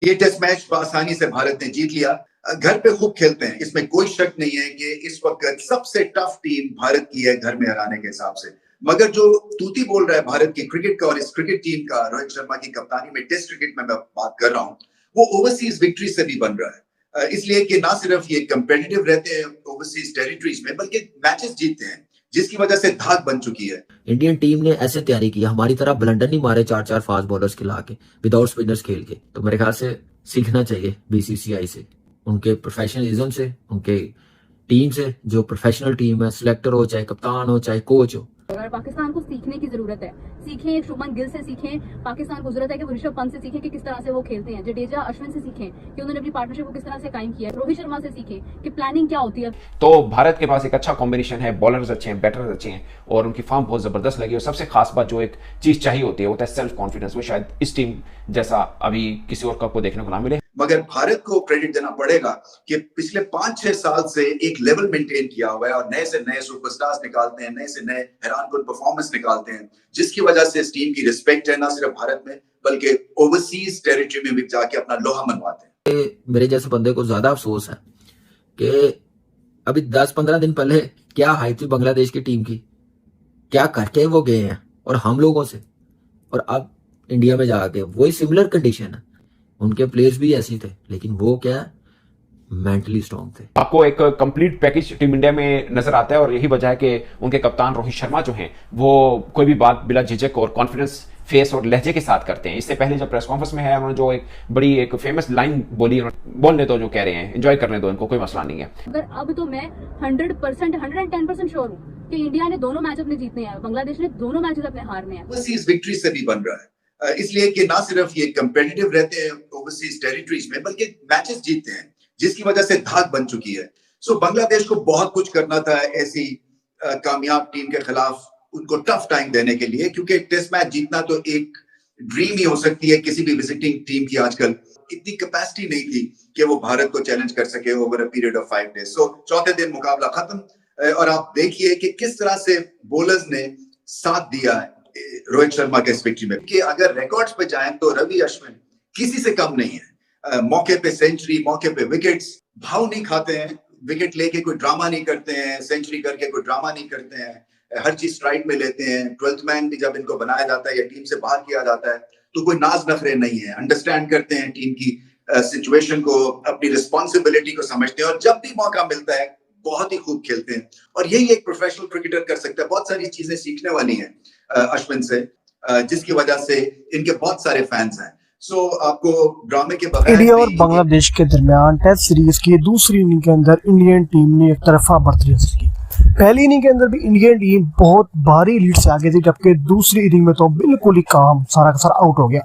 ये test match आसानी से भारत ने जीत लिया। घर पे खूब खेलते हैं, इसमें कोई शक नहीं है कि इस वक्त सबसे टफ टीम भारत की है घर में हराने के हिसाब से। मगर जो तूती बोल रहा है भारत की क्रिकेट का और इस क्रिकेट टीम का, रोहित शर्मा की कप्तानी में टेस्ट क्रिकेट में मैं बात कर रहा हूं, वो ओवरसीज विक्ट्री से भी बन रहा है। इसलिए कि ना सिर्फ ये कंपेटिटिव रहते हैं ओवरसीज टेरिटरीज में, बल्कि मैचेस जीतते हैं, जिसकी वजह से धाक बन चुकी है। इंडियन टीम ने ऐसे तैयारी की, हमारी तरह ब्लंडर नहीं मारे 4-4 फास्ट बॉलर्स खिला के, विदाउट स्पिनर्स खेल के। तो मेरे ख्याल से सीखना चाहिए बीसीसीआई से, उनके प्रोफेशनलिज्म से, उनके टीम से, जो प्रोफेशनल टीम है, सिलेक्टर हो चाहे कप्तान हो चाहे कोच हो। अगर पाकिस्तान को सीखने की जरूरत है, सीखें शुभमन गिल से, सीखें पाकिस्तान को जरूरत है कि वो ऋषभ पंत से सीखें कि किस तरह से वो खेलते हैं, जडेजा अश्विन से सीखें कि उन्होंने अपनी पार्टनरशिप को किस तरह से कायम किया है, रोहित शर्मा से सीखें कि प्लानिंग क्या होती है। तो भारत के पास एक अच्छा कॉम्बिनेशन है, बॉलर्स अच्छे हैं, बैटर्स अच्छे हैं और उनकी फॉर्म बहुत जबरदस्त लगी। और सबसे खास बात जो एक चीज चाहिए होती है वो होता है सेल्फ कॉन्फिडेंस। वो शायद इस टीम जैसा अभी किसी और कप को देखने को ना मिले। मगर भारत को क्रेडिट देना पड़ेगा कि पिछले 5-6 साल से एक लेवल मेंटेन किया हुआ है और नए से नए सुपरस्टार्स निकालते हैं, नए से नए हैरानकुन परफॉर्मेंस निकालते हैं, जिसकी वजह से इस टीम की रिस्पेक्ट है ना सिर्फ भारत में बल्कि ओवरसीज टेरिटरी में भी जाके अपना लोहा मनवाते हैं। मेरे जैसे बंदे को ज्यादा अफसोस है कि अभी 10-15 दिन पहले क्या हाइप थी बांग्लादेश की टीम की, क्या करके वो गए हैं और हम लोगों से, और अब इंडिया में जाके वही सिमिलर कंडीशन है। उनके प्लेयर्स भी ऐसे थे, लेकिन वो क्या मेंटली स्ट्रांग थे। आपको एक कंप्लीट पैकेज टीम इंडिया में नजर आता है और यही वजह है कि उनके कप्तान रोहित शर्मा जो हैं वो कोई भी बात बिला झिझक और कॉन्फिडेंस फेस और लहजे के साथ करते हैं। इससे पहले जब प्रेस कॉन्फ्रेंस में है उन्होंने जो एक बड़ी एक फेमस लाइन बोली, बोलने दो जो कह रहे हैं, एंजॉय करने दो इनको, कोई मसला नहीं है। अगर अब तो मैं 100% 110% श्योर हूँ कि इंडिया ने दोनों मैच अपने जीतने हैं, बांग्लादेश ने दोनों मैचेस अपने हारने हैं। ओवरसीज विक्ट्री से भी बन रहा है, इसलिए कि ना सिर्फ ये कंपेटिटिव रहते हैं ओवरसीज टेरिटरीज में बल्कि मैचेस जीतते हैं, जिसकी वजह से धाक बन चुकी है। सो बांग्लादेश को बहुत कुछ करना था ऐसी कामयाब टीम के खिलाफ, उनको टफ टाइम देने के लिए, क्योंकि टेस्ट मैच जीतना तो एक ड्रीम ही हो सकती है किसी भी विजिटिंग टीम की। आजकल इतनी कैपेसिटी नहीं थी कि वो भारत को चैलेंज कर सके over a period of 5 days. So चौथे दिन मुकाबला खत्म और आप देखिए कि किस तरह से बॉलर्स ने साथ दिया है रोहित शर्मा के इस विक्ट्री में। कि अगर रिकॉर्ड्स पे जाएं तो रवि अश्विन किसी से कम नहीं है। मौके पे सेंचुरी, मौके पे विकेट्स, भाव नहीं खाते हैं, विकेट लेके कोई ड्रामा नहीं करते हैं, सेंचुरी करके कोई ड्रामा नहीं करते हैं, हर चीज स्ट्राइक में लेते हैं। 12th मैन भी जब इनको बनाया जाता है या टीम से बाहर किया जाता है तो कोई नाज नखरे नहीं है, अंडरस्टैंड करते हैं टीम की सिचुएशन को, अपनी रिस्पॉन्सिबिलिटी को समझते हैं और जब भी मौका मिलता है बहुत ही खूब खेलते हैं। और यही एक प्रोफेशनल क्रिकेटर कर सकता है। बहुत सारी चीजें सीखने वाली हैं अश्विन से, जिसकी वजह से इनके बहुत सारे फैंस हैं। सो आपको ड्रामे के बगैर इंडिया और बांग्लादेश के दरमियान टेस्ट सीरीज की दूसरी इनिंग के अंदर इंडियन टीम ने एक तरफा बढ़तरी हासिल की। पहली इनिंग के अंदर भी इंडियन टीम बहुत भारी लीड से आगे थी, जबकि दूसरी इनिंग में तो बिल्कुल ही काम सारा का सारा आउट हो गया।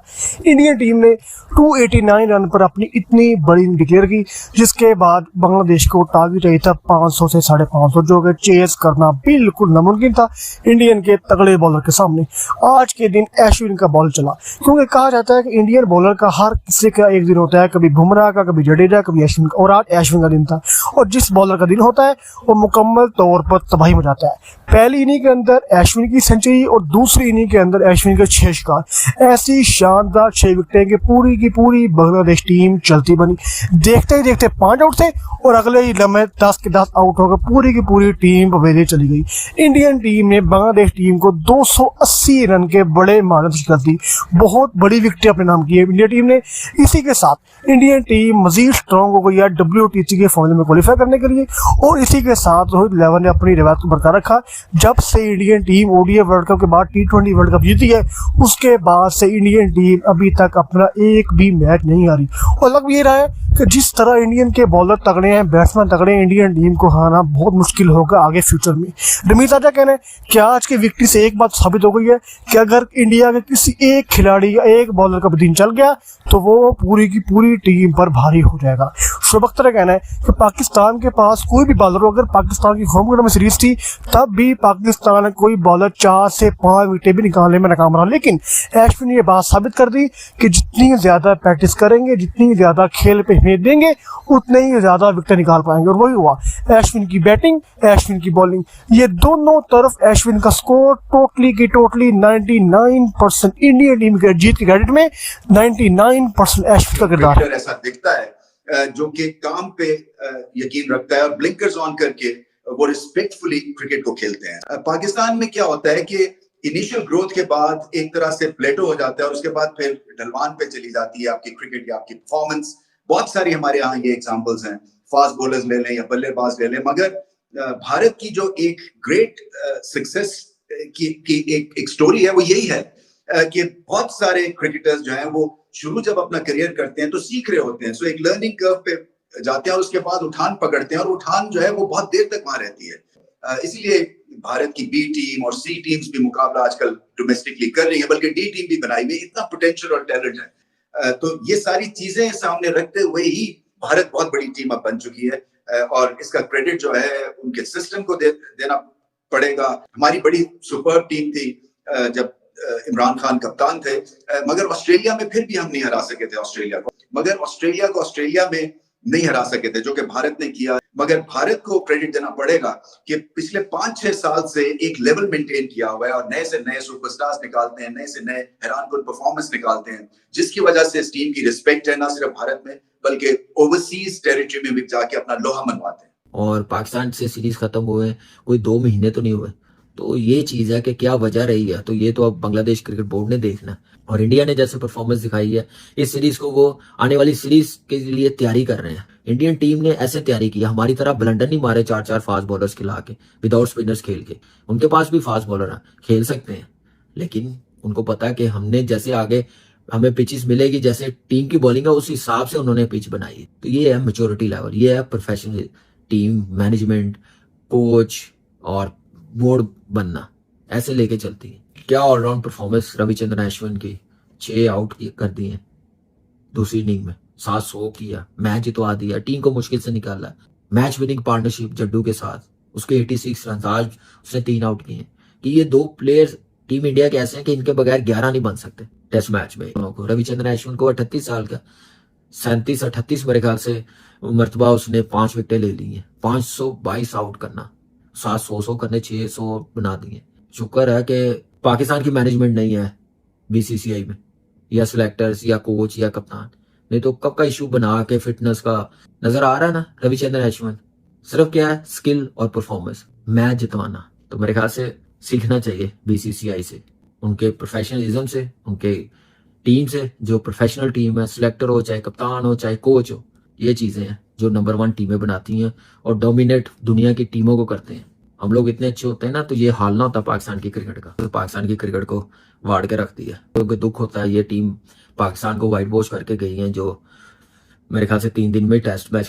इंडियन टीम ने 289 रन पर अपनी इतनी बड़ी इनिंग डिक्लेयर की, जिसके बाद बांग्लादेश को टारगेट रही था 500 से 550, जो कि चेस करना बिल्कुल नामुमकिन था इंडियन के तगड़े बॉलर के सामने। आज के दिन अश्विन का बॉल चला, क्योंकि कहा जाता है कि इंडियन बॉलर का हर किसी का एक दिन होता है, कभी बुमराह का, कभी जडेजा, कभी अश्विन का, और आज अश्विन का दिन था। और जिस बॉलर का दिन होता है वो मुकम्मल तौर पर तबाही मचाता है। पहली इनिंग के अंदर अश्विन की सेंचुरी और दूसरी इनिंग के अंदर अश्विन के 6 शिकार, ऐसी शानदार 6 विकेटें कि पूरी की पूरी बांग्लादेश टीम चलती बनी। देखते ही देखते 5 आउट थे और अगले ही लम्हे 10 के 10 आउट होकर पूरी की पूरी टीम पवेले चली गई। इंडियन टीम ने बांग्लादेश टीम को 280 रन के बड़े मार्जिन से शिकस्त दी। बहुत बड़ी विकेट अपने नाम की है इंडियन टीम ने। इसी के साथ इंडियन टीम मजीद स्ट्रॉन्ग हो गई है WTC के फाइनल में क्वालिफाई करने के लिए। और इसी के साथ रोहित लेवर ने अपनी रिवायत को बरकरार रखा। जब से Indian team ODI world cup के बाद T20 वर्ल्ड कप जीती है, उसके बाद से इंडियन टीम अभी तक अपना एक भी मैच नहीं हारी। और लग ये रहा है कि जिस तरह इंडियन के बॉलर तगड़े हैं, बैट्समैन तगड़े हैं, इंडियन टीम को हराना बहुत मुश्किल होगा आगे फ्यूचर में। रमीज आजा कहना है कि आज की विक्ट्री से एक बात साबित हो गई है कि अगर इंडिया के किसी एक खिलाड़ी या एक बॉलर का दिन चल गया तो वो पूरी की पूरी टीम पर भारी हो जाएगा। शोएब अख्तर का कहना है कि पाकिस्तान के पास कोई भी बॉलर हो, अगर पाकिस्तान की होम ग्राउंड में सीरीज थी तब भी पाकिस्तान ने कोई बॉलर 4 से 5 विकेटें भी निकालने में नाकाम रहा। लेकिन अश्विन ने ये बात साबित कर दी कि जितनी ज़्यादा प्रैक्टिस करेंगे, जितनी ज़्यादा खेल पे हिम्मत देंगे, उतने ही ज़्यादा विकेट निकाल पाएंगे। और वही हुआ, अश्विन की बैटिंग, अश्विन की बॉलिंग, ये दोनों तरफ अश्विन का स्कोर टोटली 99% इंडियन टीम के जीत के क्रेडिट में 99% अश्विन का किरदार है। क्रिकेटर ऐसा दिखता है जो कि काम पे यकीन रखता है और ब्लिंकर्स ऑन करके वो रिस्पेक्टफुली क्रिकेट को खेलते हैं। पाकिस्तान में क्या होता है कि इनिशियल ग्रोथ के बाद एक तरह से प्लेटो हो जाता है और उसके बाद फिर ढलवान पे चली जाती है आपकी क्रिकेट या आपकी परफॉर्मेंस। बहुत सारी हमारे यहाँ ये एग्जांपल्स हैं, फास्ट बॉलर्स ले लें या बल्लेबाज ले लें, मगर भारत की जो एक ग्रेट सक्सेस की एक स्टोरी है वो यही है कि बहुत सारे क्रिकेटर्स जो हैं वो शुरू जब अपना करियर करते हैं तो सीख रहे होते हैं, सो एक लर्निंग कर्व पे जाते हैं और उसके बाद उठान पकड़ते हैं और उठान जो है वो बहुत देर तक वहां रहती है। इसीलिए भारत की बी टीम और सी टीम्स भी मुकाबला आजकल डोमेस्टिकली कर रही है, बल्कि डी टीम भी बनाई हुई, इतना पोटेंशियल और टैलेंट है। तो ये सारी चीजें सामने रखते हुए ही भारत बहुत बड़ी टीम अब बन चुकी है और इसका क्रेडिट जो है उनके सिस्टम को देना पड़ेगा। हमारी बड़ी सुपर टीम थी जब इमरान खान कप्तान थे, मगर ऑस्ट्रेलिया में फिर भी हम नहीं हरा सके थे ऑस्ट्रेलिया को, मगर ऑस्ट्रेलिया को ऑस्ट्रेलिया में नहीं हरा सके थे जो कि भारत ने किया। मगर भारत को क्रेडिट देना पड़ेगा कि पिछले 5-6 साल से एक लेवल मेंटेन किया हुआ है और नए से नए सुपरस्टार्स निकालते हैं, नए से नए हैरानकुन परफॉर्मेंस निकालते हैं, जिसकी वजह से इस टीम की रिस्पेक्ट है ना सिर्फ भारत में बल्कि ओवरसीज टेरिटरी में भी जाके अपना लोहा मनवाते हैं। और पाकिस्तान से सीरीज खत्म हुए कोई 2 महीने तो नहीं हुए, तो ये चीज है कि क्या वजह रही है, तो ये तो अब बांग्लादेश क्रिकेट बोर्ड ने देखना है। और इंडिया ने जैसे परफॉर्मेंस दिखाई है इस सीरीज को, वो आने वाली सीरीज के लिए तैयारी कर रहे हैं। इंडियन टीम ने ऐसे तैयारी की, हमारी तरह ब्लंडर नहीं मारे 4-4 फास्ट बॉलर्स खिला के, विदाउट स्पिनर्स खेल के। उनके पास भी फास्ट बॉलर है, खेल सकते हैं, लेकिन उनको पता है कि हमने जैसे आगे हमें पिचेस मिलेगी, जैसे टीम की बॉलिंग है उस हिसाब से उन्होंने पिच बनाई है। तो ये है मैच्योरिटी लेवल, ये है प्रोफेशनल टीम मैनेजमेंट, कोच और बोर्ड बनना, ऐसे लेके चलती है। क्या ऑलराउंड परफॉर्मेंस रविचंद्रन अश्विन की, 6 आउट कर दिए दूसरी इनिंग में, 700 किया, मैच जितवा दिया, टीम को मुश्किल से निकाला, मैच विनिंग पार्टनरशिप जड्डू के साथ, उसके 86 रन, आज उसने 3 आउट किए। कि ये 2 प्लेयर्स टीम इंडिया के ऐसे हैं कि इनके बगैर 11 नहीं बन सकते टेस्ट मैच में। रविचंद्रन अश्विन को 38 साल का 37-38 मेरे ख्याल से मरतबा उसने 5 विकेटें ले ली हैं, 522 आउट करना, 700 करने 600 बना दिए। शुक्र है कि पाकिस्तान की मैनेजमेंट नहीं है बीसीसीआई में, या सिलेक्टर्स या कोच या कप्तान, नहीं तो कब का इशू बना के फिटनेस का नजर आ रहा है ना। रविचंद्रन अश्विन सिर्फ क्या है, स्किल और परफॉर्मेंस, मैच जितवाना। तो मेरे ख्याल से सीखना चाहिए बीसीसीआई से, उनके प्रोफेशनलिज्म से, उनके टीम से, जो प्रोफेशनल टीम है, सिलेक्टर हो चाहे कप्तान हो चाहे कोच हो, ये चीजें हैं जो नंबर 1 टीमें बनाती हैं और डोमिनेट दुनिया की टीमों को करते हैं। हम लोग इतने अच्छे होते हैं ना, तो ये हाल ना होता पाकिस्तान की क्रिकेट का। तो पाकिस्तान की क्रिकेट को वाड़ के रखती है, क्योंकि दुख होता है ये टीम पाकिस्तान को वाइट वॉश करके गई है, जो मेरे ख्याल से 3 दिन में टेस्ट मैच